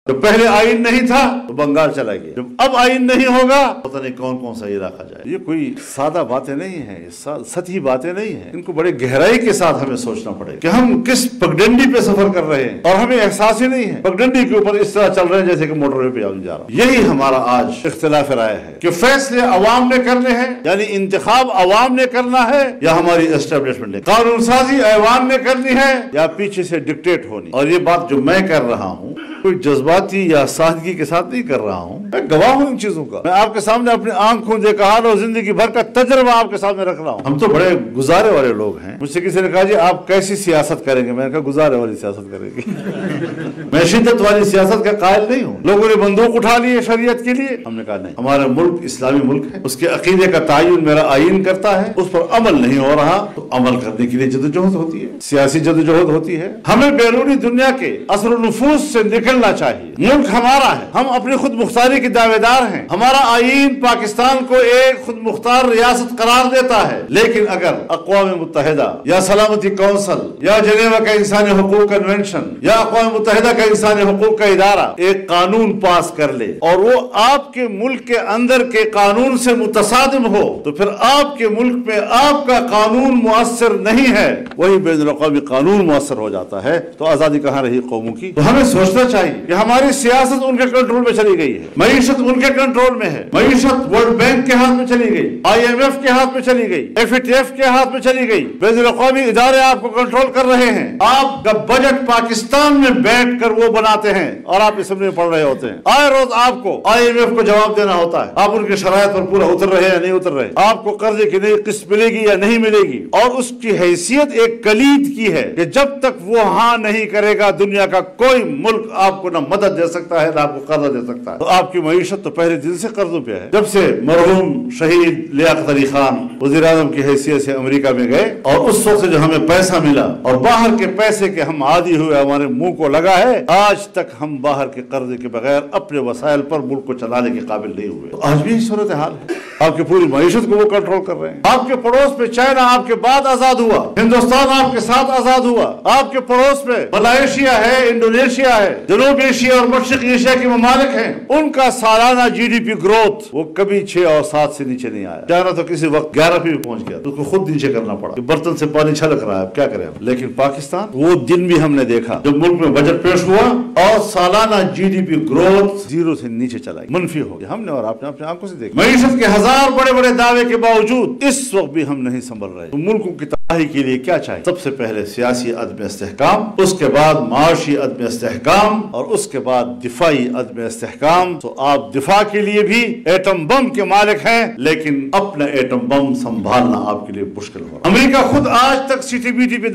تو پہلے آئین نہیں تھا تو بنگال چلا گیا، جب اب آئین نہیں ہوگا پتہ نہیں کون کون سا علاقہ جائے۔ یہ کوئی سادہ باتیں نہیں ہیں، سطحی باتیں نہیں ہیں، ان کو بڑے گہرائی کے ساتھ ہمیں سوچنا پڑے کہ ہم کس پگڈنڈی پہ سفر کر رہے ہیں، اور ہمیں احساس ہی نہیں ہے پگڈنڈی کے اوپر اس طرح چل رہے ہیں جیسے کہ موٹر وے پہ جا رہا ہوں۔ یہی ہمارا آج اختلاف رائے ہے کہ فیصلے عوام نے کرنے ہیں، یعنی انتخاب عوام نے کرنا ہے یا ہماری اسٹیبلشمنٹ نے، قانون سازی ایوان نے کرنی ہے یا پیچھے سے ڈکٹیٹ ہونی۔ اور یہ بات جو میں کر رہا ہوں کوئی جذباتی یا سادگی کے ساتھ نہیں کر رہا ہوں، میں گواہ ہوں ان چیزوں کا، میں آپ کے سامنے اپنی آنکھوں دیکھا حال اور زندگی بھر کا تجربہ آپ کے سامنے رکھ رہا ہوں۔ ہم تو بڑے گزارے والے لوگ ہیں، مجھ سے کسی نے کہا جی آپ کیسی سیاست کریں گے، میں نے کہا گزارے والی سیاست کریں گے میں شدت والی سیاست کا قائل نہیں ہوں۔ لوگوں نے بندوق اٹھا لی ہے شریعت کے لیے، ہم نے کہا نہیں، ہمارا ملک اسلامی ملک ہے، اس کے عقیدے کا تعین میرا آئین کرتا ہے، اس پر عمل نہیں ہو رہا تو عمل کرنے کے لیے جدوجہد ہوتی ہے، سیاسی جدوجہد ہوتی ہے۔ ہمیں بیرونی دنیا کے اثر و نفوذ سے نکلنا چاہیے، ملک ہمارا ہے، ہم اپنی خود مختاری کے دعوے دار ہیں، ہمارا آئین پاکستان کو ایک خود مختار ریاست قرار دیتا ہے، لیکن اگر اقوام متحدہ یا سلامتی کونسل یا جنیوا کا انسانی حقوق کنونشن یا اقوام متحدہ کا انسانی حقوق کا ادارہ ایک قانون پاس کر لے اور وہ آپ کے ملک کے اندر کے قانون سے متصادم ہو تو پھر آپ کے ملک میں آپ کا قانون مؤثر نہیں ہے، وہی بین الاقوامی قانون مؤثر ہو جاتا ہے، تو آزادی کہاں رہی قوموں کی؟ تو ہمیں سوچنا چاہیے کہ ہماری سیاست ان کے کنٹرول میں چلی گئی ہے، معیشت ان کے کنٹرول میں ہے، معیشت ورلڈ بینک کے ہاتھ میں چلی گئی، IMF کے ہاتھ میں چلی گئی، FATF کے ہاتھ میں چلی گئی، بین الاقوامی ادارے آپ کو کنٹرول کر رہے ہیں، آپ کا بجٹ پاکستان میں بیٹھ کر وہ بناتے ہیں اور آپ اسمبلی میں پڑھ رہے ہوتے ہیں، آئے روز آپ کو IMF کو جواب دینا ہوتا ہے، آپ ان کے شرائط پر پورا اتر رہے ہیں یا نہیں اتر رہے، آپ کو قرضے کی نئی قسط ملے گی یا نہیں ملے گی، اور اس کی حیثیت ایک کلید کی ہے کہ جب تک وہ ہاں نہیں کرے گا دنیا کا کوئی ملک آپ کو نہ مدد دے سکتا ہے نہ آپ کو قرضہ دے سکتا ہے۔ تو آپ کی معیشت تو پہلے دن سے قرضوں پہ ہے، جب سے مرحوم شہید لیاقت علی خان وزیر اعظم کی حیثیت سے امریکہ میں گئے اور اس وقت سے جو ہمیں پیسہ ملا اور باہر کے پیسے کے ہم عادی ہوئے، ہمارے منہ کو لگا ہے، آج تک ہم باہر کے قرضے کے بغیر اپنے وسائل پر ملک کو چلانے کے قابل نہیں ہوئے۔ تو آج بھی صورتحال ہے، آپ کی پوری معیشت کو وہ کنٹرول کر رہے ہیں۔ آپ کے پڑوس میں چائنا آپ کے بعد آزاد ہوا، ہندوستان آپ کے ساتھ آزاد ہوا، آپ کے پڑوس میں ملائیشیا ہے، انڈونیشیا ہے، جنوب ایشیا اور مشرق ایشیا کے ممالک ہیں، ان کا سالانہ GDP گروتھ وہ کبھی 6 اور 7 سے نیچے نہیں آیا، چائنا تو کسی وقت 11 پہ بھی پہنچ گیا، تو اس کو خود نیچے کرنا پڑا، برتن سے پانی چھلک رہا ہے، اب کیا کریں ہم۔ لیکن پاکستان وہ دن بھی ہم نے دیکھا جب ملک میں بجٹ پیش ہوا اور سالانہ GDP گروتھ 0 سے نیچے چلا گیا، منفی ہو گیا، ہم نے اور آپ نے اپنے آنکھوں سے دیکھا۔ معیشت کے ہزار بڑے بڑے دعوے کے باوجود اس وقت بھی ہم نہیں سنبھل رہے، تو ملکوں کی تباہی کے لیے کیا چاہیے؟ سب سے پہلے سیاسی عدم استحکام، اس کے بعد معاشی عدم استحکام، اور اس کے بعد دفاعی عدم استحکام۔ تو آپ دفاع کے لیے بھی ایٹم بم کے مالک ہیں، لیکن اپنا ایٹم بم سنبھالنا آپ کے لیے مشکل ہو رہا ہے۔ امریکہ خود آج تک CTBT پہ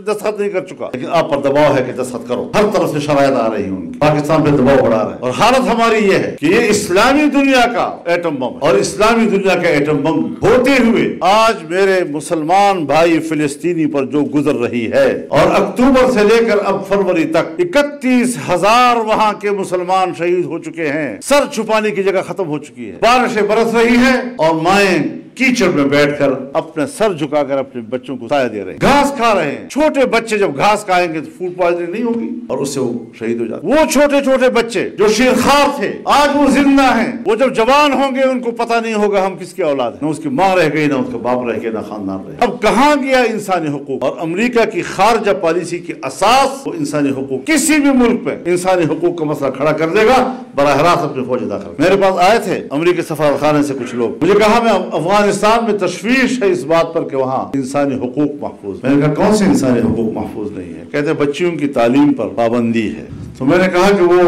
دستخط نہیں کر چکا، لیکن آپ پر دباؤ ہے کہ دستخط کرو، ہر طرف سے شرائط آ رہی ہیں ان کی، پاکستان پہ دباؤ بڑھا رہا ہے، اور حالت ہماری یہ ہے کہ یہ اسلامی دنیا کا ایٹم بم ہے، اور اسلامی دنیا کا ایٹم بم ہوتے ہوئے آج میرے مسلمان بھائی فلسطینی پر جو گزر رہی ہے، اور اکتوبر سے لے کر اب فروری تک 31,000 وہاں کے مسلمان شہید ہو چکے ہیں، سر چھپانے کی جگہ ختم ہو چکی ہے، بارشیں برس رہی ہیں اور مائیں کیچڑ میں بیٹھ کر اپنے سر جھکا کر اپنے بچوں کو سایہ دے رہے ہیں، گھاس کھا رہے ہیں۔ چھوٹے بچے جب گھاس کھائیں گے تو فوڈ پوائزننگ نہیں ہوگی اور اس سے وہ شہید ہو جاتے ہیں۔ وہ چھوٹے چھوٹے بچے جو شیرخوار تھے آج وہ زندہ ہیں، وہ جب جوان ہوں گے ان کو پتہ نہیں ہوگا ہم کس کے اولاد ہیں، نہ اس کی ماں رہ گئی، نہ اس کا باپ رہ گیا، نہ خاندان رہ گیا۔ اب کہاں گیا انسانی حقوق؟ اور امریکہ کی خارجہ پالیسی کی اساس وہ انسانی حقوق، کسی بھی ملک پہ انسانی حقوق کا مسئلہ کھڑا کر دے گا براہ راست اپنے فوج داخل۔ میرے پاس آئے تھے امریکی سفارتخانے سے کچھ لوگ، مجھے کہا میں افغانستان میں تشویش ہے اس بات پر کہ وہاں انسانی حقوق محفوظ۔ میں نے کہا کون سے انسانی حقوق محفوظ نہیں ہے؟ کہتے ہیں بچیوں کی تعلیم پر پابندی ہے۔ تو میں نے کہا کہ وہ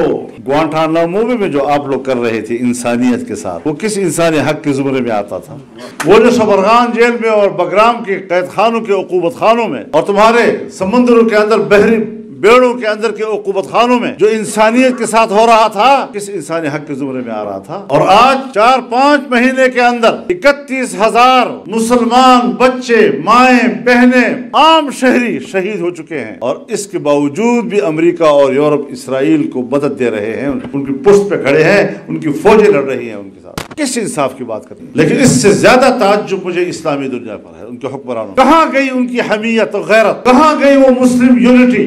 گوانٹانامو میں جو آپ لوگ کر رہے تھے انسانیت کے ساتھ، وہ کس انسانی حق کے زمرے میں آتا تھا؟ وہ جو شبرغان جیل میں اور بگرام کے قید خانوں کے عقوبت خانوں میں اور تمہارے سمندروں کے اندر بحری بیڑوں کے اندر کے عقوبت خانوں میں جو انسانیت کے ساتھ ہو رہا تھا، کس انسانی حق کے زمرے میں آ رہا تھا؟ اور آج 4-5 مہینے کے اندر 31,000 مسلمان بچے، مائیں، بہنیں، عام شہری شہید ہو چکے ہیں، اور اس کے باوجود بھی امریکہ اور یورپ اسرائیل کو مدد دے رہے ہیں، ان کی پشت پہ کھڑے ہیں، ان کی فوجیں لڑ رہی ہیں ان کے ساتھ۔ کس انصاف کی بات کرتے ہیں؟ لیکن اس سے زیادہ تعجب مجھے اسلامی دنیا پر ہے، ان کے حکمرانوں، کہاں گئی ان کی حمیت و غیرت؟ کہاں گئی وہ مسلم یونٹی،